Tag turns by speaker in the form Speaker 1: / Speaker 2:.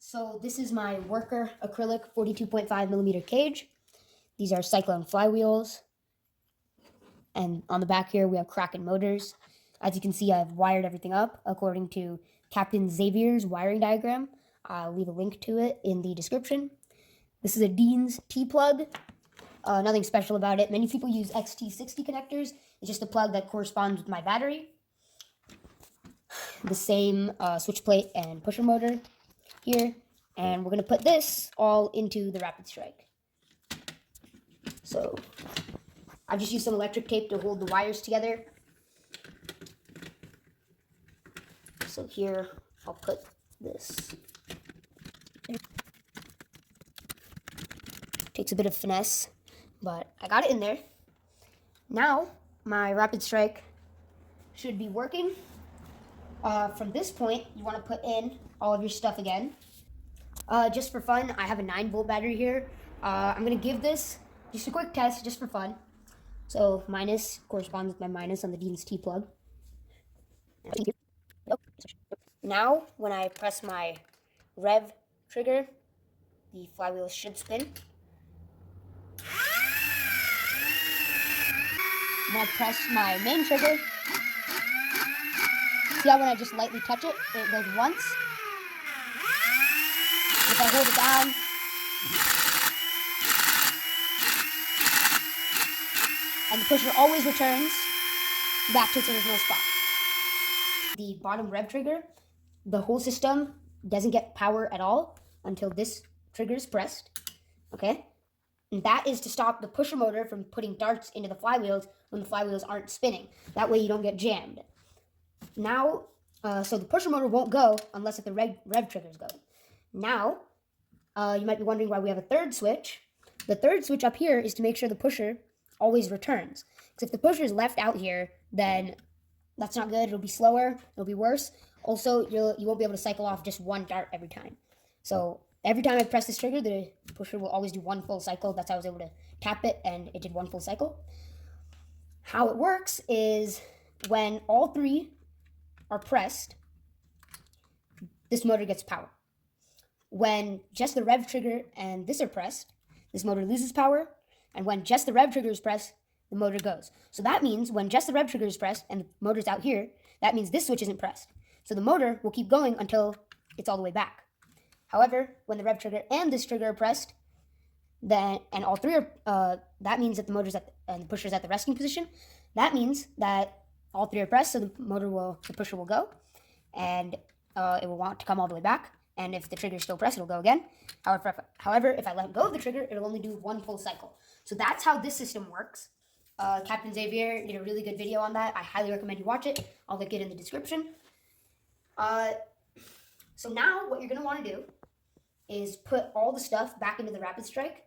Speaker 1: So this is my worker acrylic 42.5 millimeter cage. These are Cyclone flywheels. And on the back here, we have Kraken motors. As you can see, I've wired everything up according to Captain Xavier's wiring diagram. I'll leave a link to it in the description. This is a Dean's T-plug. Nothing special about it. Many people use XT60 connectors. It's just a plug that corresponds with my battery. The same switch plate and pusher motor here. And we're going to put this all into the Rapid Strike. So I just used some electric tape to hold the wires together. So here I'll put this. Takes a bit of finesse, but I got it in there. Now my Rapid Strike should be working. From this point, you want to put in all of your stuff again. Just for fun, I have a 9-volt battery here. I'm going to give this just a quick test, just for fun. So minus corresponds with my minus on the Dean's T-plug. Now, when I press my rev trigger, the flywheel should spin. When I press my main trigger, see how when I just lightly touch it, it goes once. If I hold it down, and the pusher always returns back to its original spot. The bottom rev trigger, the whole system doesn't get power at all until this trigger is pressed, okay? And that is to stop the pusher motor from putting darts into the flywheels when the flywheels aren't spinning. That way you don't get jammed. Now, so the pusher motor won't go unless if the rev trigger is going. Now, you might be wondering why we have a third switch. The third switch up here is to make sure the pusher always returns. Because if the pusher is left out here, then that's not good. It'll be slower. It'll be worse. Also, you won't be able to cycle off just one dart every time. So every time I press this trigger, the pusher will always do one full cycle. That's how I was able to tap it, and it did one full cycle. How it works is when all three are pressed, this motor gets power. When just the rev trigger and this are pressed, this motor loses power. And when just the rev trigger is pressed, the motor goes. So that means when just the rev trigger is pressed and the motor's out here, that means this switch isn't pressed. So the motor will keep going until it's all the way back. However, when the rev trigger and this trigger are pressed, then and all three are, that means that the motor's and the pusher's at the resting position. That means that all three are pressed, so the pusher will go, and it will want to come all the way back. And if the trigger is still pressed, it'll go again. However, if I let go of the trigger, it'll only do one full cycle. So that's how this system works. Captain Xavier did a really good video on that. I highly recommend you watch it. I'll link it in the description. So now what you're going to want to do is put all the stuff back into the Rapid Strike.